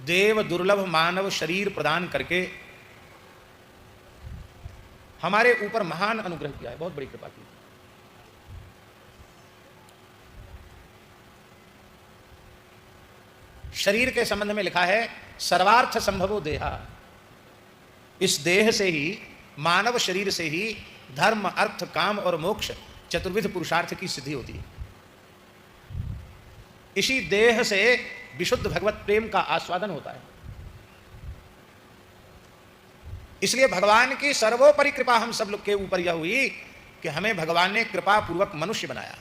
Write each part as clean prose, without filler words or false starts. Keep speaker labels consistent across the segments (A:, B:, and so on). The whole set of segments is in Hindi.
A: देव दुर्लभ मानव शरीर प्रदान करके हमारे ऊपर महान अनुग्रह किया है, बहुत बड़ी कृपा की। शरीर के संबंध में लिखा है सर्वार्थ संभवो देहा। इस देह से ही, मानव शरीर से ही धर्म, अर्थ, काम और मोक्ष चतुर्विध पुरुषार्थ की सिद्धि होती है। इसी देह से विशुद्ध भगवत प्रेम का आस्वादन होता है। इसलिए भगवान की सर्वोपरि कृपा हम सब लोग के ऊपर यह हुई कि हमें भगवान ने कृपा पूर्वक मनुष्य बनाया।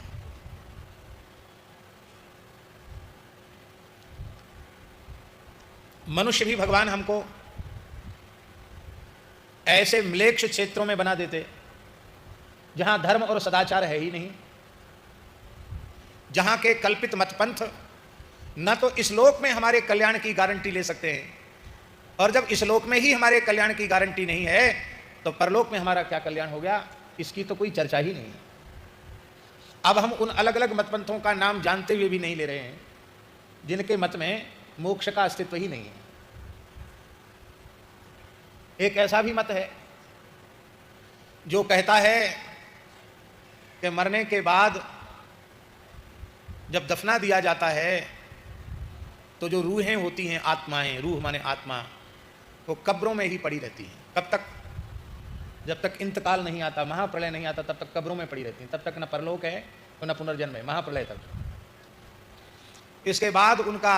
A: मनुष्य भी भगवान हमको ऐसे म्लेच्छ क्षेत्रों में बना देते जहां धर्म और सदाचार है ही नहीं, जहां के कल्पित मतपंथ न तो इस लोक में हमारे कल्याण की गारंटी ले सकते हैं, और जब इस लोक में ही हमारे कल्याण की गारंटी नहीं है तो परलोक में हमारा क्या कल्याण हो गया, इसकी तो कोई चर्चा ही नहीं। अब हम उन अलग अलग मतपंथों का नाम जानते हुए भी नहीं ले रहे हैं जिनके मत में मोक्ष का अस्तित्व ही नहीं है। एक ऐसा भी मत है जो कहता है कि मरने के बाद जब दफना दिया जाता है तो जो रूहें होती हैं, आत्माएं, रूह माने आत्मा, वो कब्रों में ही पड़ी रहती हैं। कब तक? जब तक इंतकाल नहीं आता, महाप्रलय नहीं आता, तब तक कब्रों में पड़ी रहती हैं। तब तक न परलोक है और न पुनर्जन्म है, महाप्रलय तक। इसके बाद उनका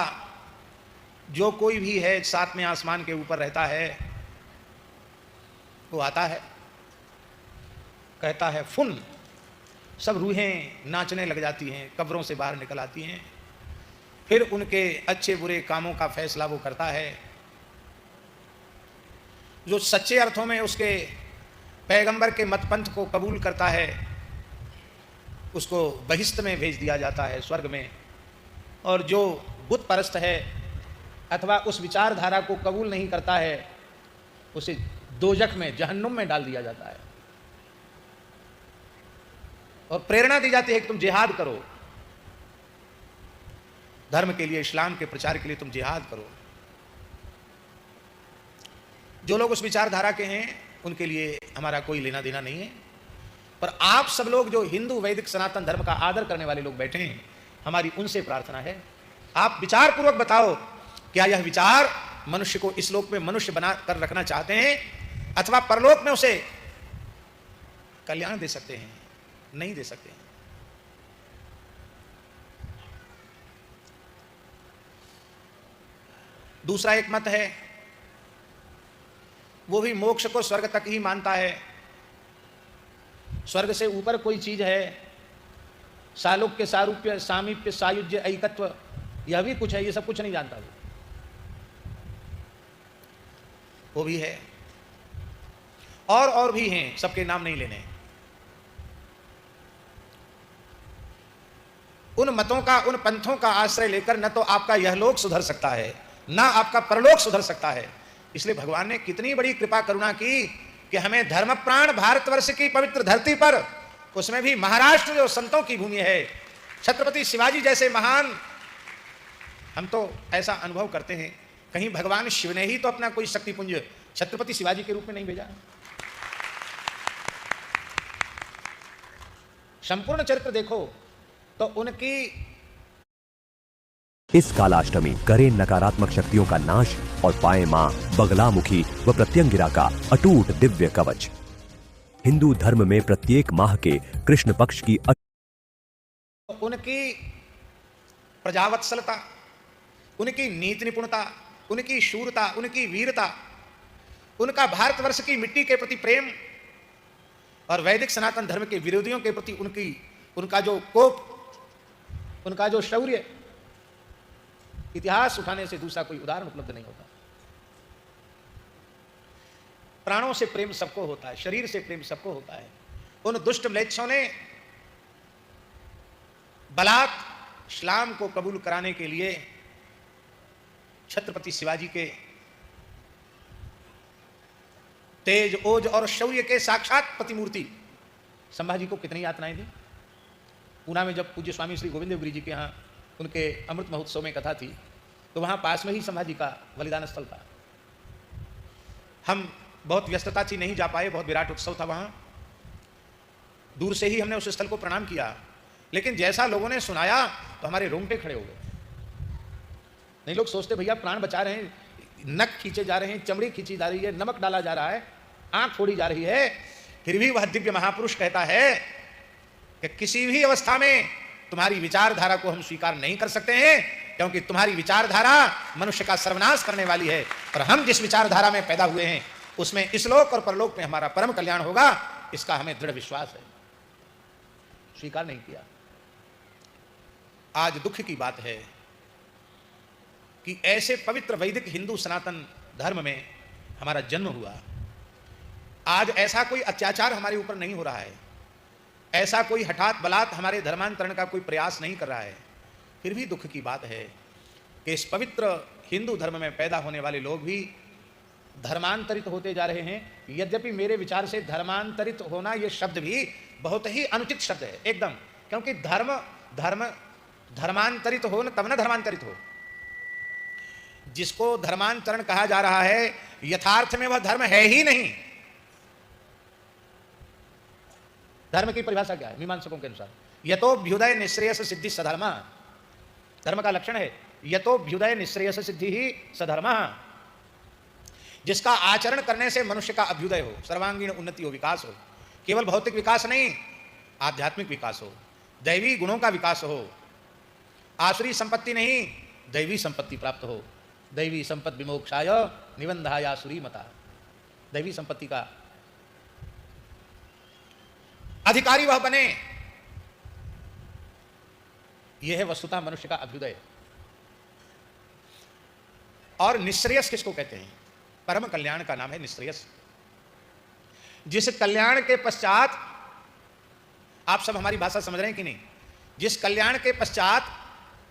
A: जो कोई भी है सातवें आसमान के ऊपर रहता है, वो आता है, कहता है फुन, सब रूहें नाचने लग जाती हैं, कब्रों से बाहर निकल आती हैं। फिर उनके अच्छे बुरे कामों का फैसला वो करता है। जो सच्चे अर्थों में उसके पैगंबर के मतपंथ को कबूल करता है उसको बहिश्त में भेज दिया जाता है, स्वर्ग में। और जो बुत परस्त है अथवा उस विचारधारा को कबूल नहीं करता है उसे दोजख में, जहन्नुम में डाल दिया जाता है। और प्रेरणा दी जाती है कि तुम जिहाद करो, धर्म के लिए, इस्लाम के प्रचार के लिए तुम जिहाद करो। जो लोग उस विचारधारा के हैं उनके लिए हमारा कोई लेना देना नहीं है। पर आप सब लोग जो हिंदू वैदिक सनातन धर्म का आदर करने वाले लोग बैठे हैं, हमारी उनसे प्रार्थना है, आप विचार पूर्वक बताओ, क्या यह विचार मनुष्य को इस लोक में मनुष्य बना कर रखना चाहते हैं अथवा परलोक में उसे कल्याण दे सकते हैं? नहीं दे सकते हैं। दूसरा एक मत है, वो भी मोक्ष को स्वर्ग तक ही मानता है। स्वर्ग से ऊपर कोई चीज है, सालोक्य, सारूप्य, सामीप्य, सायुज्य, ऐकत्व, यह भी कुछ है, ये सब कुछ नहीं जानता वो भी है। और भी हैं, सबके नाम नहीं लेने। उन मतों का, उन पंथों का आश्रय लेकर न तो आपका यह लोक सुधर सकता है, ना आपका परलोक सुधर सकता है। इसलिए भगवान ने कितनी बड़ी कृपा करुणा की कि हमें धर्म प्राण भारतवर्ष की पवित्र धरती पर, उसमें भी महाराष्ट्र जो संतों की भूमि है, छत्रपति शिवाजी जैसे महान, हम तो ऐसा अनुभव करते हैं कहीं भगवान शिव ने ही तो अपना कोई शक्तिपुंज छत्रपति शिवाजी के रूप में नहीं भेजा। संपूर्ण चरित्र देखो तो उनकी
B: इस कालाष्टमी करें नकारात्मक शक्तियों का नाश और पाए मां बगलामुखी व प्रत्यंगिरा का अटूट दिव्य कवच। हिंदू धर्म में प्रत्येक माह के कृष्ण पक्ष की
A: उनकी प्रजावत्सलता, उनकी नीति निपुणता, उनकी शूरता, उनकी वीरता, उनका भारतवर्ष की मिट्टी के प्रति प्रेम और वैदिक सनातन धर्म के विरोधियों के प्रति उनका जो कोप, उनका जो शौर्य, इतिहास उठाने से दूसरा कोई उदाहरण उपलब्ध नहीं होता। प्राणों से प्रेम सबको होता है, शरीर से प्रेम सबको होता है। उन दुष्ट म्लेच्छों ने बलात् इस्लाम को कबूल कराने के लिए छत्रपति शिवाजी के तेज, ओज और शौर्य के साक्षात प्रतिमूर्ति संभाजी को कितनी यातनाएं दी। पूना में जब पूज्य स्वामी श्री गोविंद देव गिरी जी के यहाँ उनके अमृत महोत्सव में कथा थी तो वहां पास में ही संभाजी का बलिदान स्थल था। हम बहुत व्यस्तता थी, नहीं जा पाए, बहुत विराट उत्सव था वहां। दूर से ही हमने उस स्थल को प्रणाम किया, लेकिन जैसा लोगों ने सुनाया तो हमारे रोंगटे खड़े हो गए। नहीं, लोग सोचते भैया प्राण बचा रहे हैं, नख खींचे जा रहे हैं, चमड़ी खींची जा रही है, नमक डाला जा रहा है, आंख फोड़ी जा रही है, फिर भी वह दिव्य महापुरुष कहता है कि किसी भी अवस्था में तुम्हारी विचारधारा को हम स्वीकार नहीं कर सकते हैं, क्योंकि तुम्हारी विचारधारा मनुष्य का सर्वनाश करने वाली है, और हम जिस विचारधारा में पैदा हुए हैं उसमें इसलोक और परलोक में हमारा परम कल्याण होगा, इसका हमें दृढ़ विश्वास है। स्वीकार नहीं किया। आज दुख की बात है कि ऐसे पवित्र वैदिक हिंदू सनातन धर्म में हमारा जन्म हुआ, आज ऐसा कोई अत्याचार हमारे ऊपर नहीं हो रहा है, ऐसा कोई हठात बलात् हमारे धर्मांतरण का कोई प्रयास नहीं कर रहा है, फिर भी दुख की बात है कि इस पवित्र हिंदू धर्म में पैदा होने वाले लोग भी धर्मांतरित होते जा रहे हैं। यद्यपि मेरे विचार से धर्मांतरित होना यह शब्द भी बहुत ही अनुचित शब्द है एकदम, क्योंकि धर्मांतरित हो न तब न धर्मांतरित हो। जिसको धर्मांतरण कहा जा रहा है यथार्थ में वह धर्म है ही नहीं। धर्म की परिभाषा क्या है मीमांसकों के अनुसार? यतोभ्युदय निःश्रेयस सिद्धि सधर्म। धर्म का लक्षण है यतोभ्युदय निःश्रेयस सिद्धि ही सधर्म, जिसका आचरण करने से मनुष्य का अभ्युदय हो, सर्वांगीण उन्नति हो, विकास हो। केवल भौतिक विकास नहीं, आध्यात्मिक विकास हो, दैवी गुणों का विकास हो, आसुरी संपत्ति नहीं दैवी संपत्ति प्राप्त हो। दैवी संपत्ति विमोक्षाय निबंधाय आसुरी मता। दैवी संपत्ति का अधिकारी वह बने, यह है वस्तुतः मनुष्य का अभ्युदय। और निःश्रेयस किसको कहते हैं? परम कल्याण का नाम है निःश्रेयस। जिस कल्याण के पश्चात, आप सब हमारी भाषा समझ रहे हैं कि नहीं, जिस कल्याण के पश्चात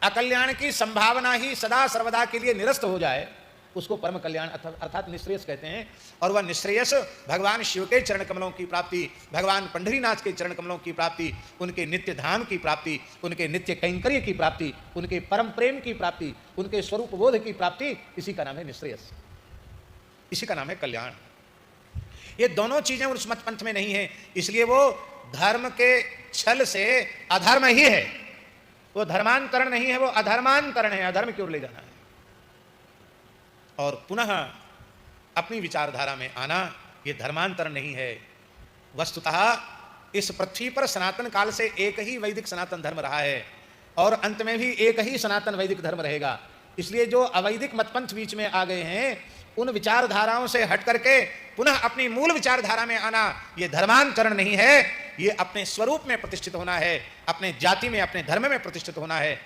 A: अकल्याण की संभावना ही सदा सर्वदा के लिए निरस्त हो जाए, उसको परम कल्याण अर्थात निःश्रेयस कहते हैं। और वह निःश्रेयस भगवान शिव के चरण कमलों की प्राप्ति, भगवान पंढरीनाथ के चरण कमलों की प्राप्ति, उनके नित्य धाम की प्राप्ति, उनके नित्य कैंकर्य की प्राप्ति, उनके परम प्रेम की प्राप्ति, उनके स्वरूप बोध की प्राप्ति, इसी का नाम है निःश्रेयस, इसी का नाम है कल्याण। ये दोनों चीजें उस मत पंथ में नहीं है, इसलिए वो धर्म के छल से अधर्म ही है। वो धर्मांतरण नहीं है, वो अधर्मांतरण है, अधर्म की ओर ले जाना है। और पुनः अपनी विचारधारा में आना, ये धर्मांतरण नहीं है। वस्तुतः इस पृथ्वी पर सनातन काल से एक ही वैदिक सनातन धर्म रहा है, और अंत में भी एक ही सनातन वैदिक धर्म रहेगा। इसलिए जो अवैदिक मतपंथ बीच में आ गए हैं, उन विचारधाराओं से हट करके पुनः अपनी मूल विचारधारा में आना, ये धर्मांतरण नहीं है, ये अपने स्वरूप में प्रतिष्ठित होना है, अपने जाति में, अपने धर्म में प्रतिष्ठित होना है।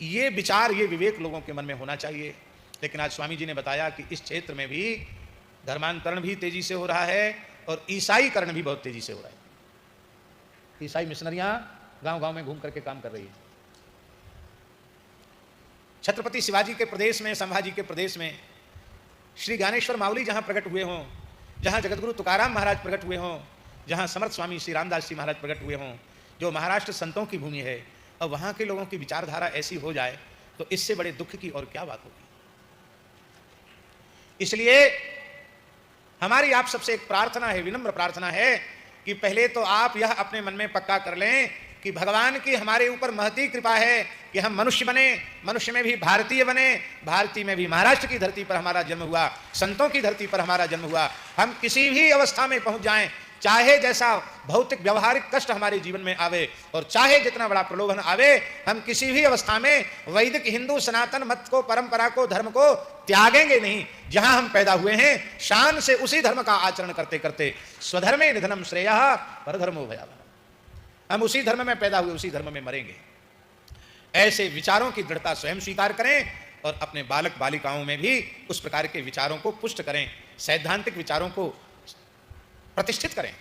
A: ये विचार, ये विवेक लोगों के मन में होना चाहिए। लेकिन आज स्वामी जी ने बताया कि इस क्षेत्र में भी धर्मांतरण भी तेजी से हो रहा है, और ईसाईकरण भी बहुत तेजी से हो रहा है। ईसाई मिशनरियां गांव-गांव में घूम करके काम कर रही है। छत्रपति शिवाजी के प्रदेश में, संभाजी के प्रदेश में श्री ज्ञानेश्वर माउली जहां प्रकट हुए हों, जहां जगतगुरु तुकाराम महाराज प्रकट हुए हों, जहां समर्थ स्वामी श्री रामदास जी महाराज प्रकट हुए हों, जो महाराष्ट्र संतों की भूमि है, और वहां के लोगों की विचारधारा ऐसी हो जाए, तो इससे बड़े दुख की और क्या बात होगी। इसलिए हमारी आप सबसे एक प्रार्थना है, विनम्र प्रार्थना है, कि पहले तो आप यह अपने मन में पक्का कर लें कि भगवान की हमारे ऊपर महती कृपा है कि हम मनुष्य बने, मनुष्य में भी भारतीय बने, भारतीय में भी महाराष्ट्र की धरती पर हमारा जन्म हुआ, संतों की धरती पर हमारा जन्म हुआ। हम किसी भी अवस्था में पहुंच जाएं, चाहे जैसा भौतिक व्यवहारिक कष्ट हमारे जीवन में आवे, और चाहे जितना बड़ा प्रलोभन आवे, हम किसी भी अवस्था में वैदिक हिंदू सनातन मत को, परंपरा को, धर्म को त्यागेंगे नहीं। जहां हम पैदा हुए हैं, शान से उसी धर्म का आचरण करते करते स्वधर्मे निधनम श्रेयः परधर्मो भयावहः, हम उसी धर्म में पैदा हुए, उसी धर्म में मरेंगे। ऐसे विचारों की दृढ़ता स्वयं स्वीकार करें, और अपने बालक बालिकाओं में भी उस प्रकार के विचारों को पुष्ट करें, सैद्धांतिक विचारों को प्रतिष्ठित करें।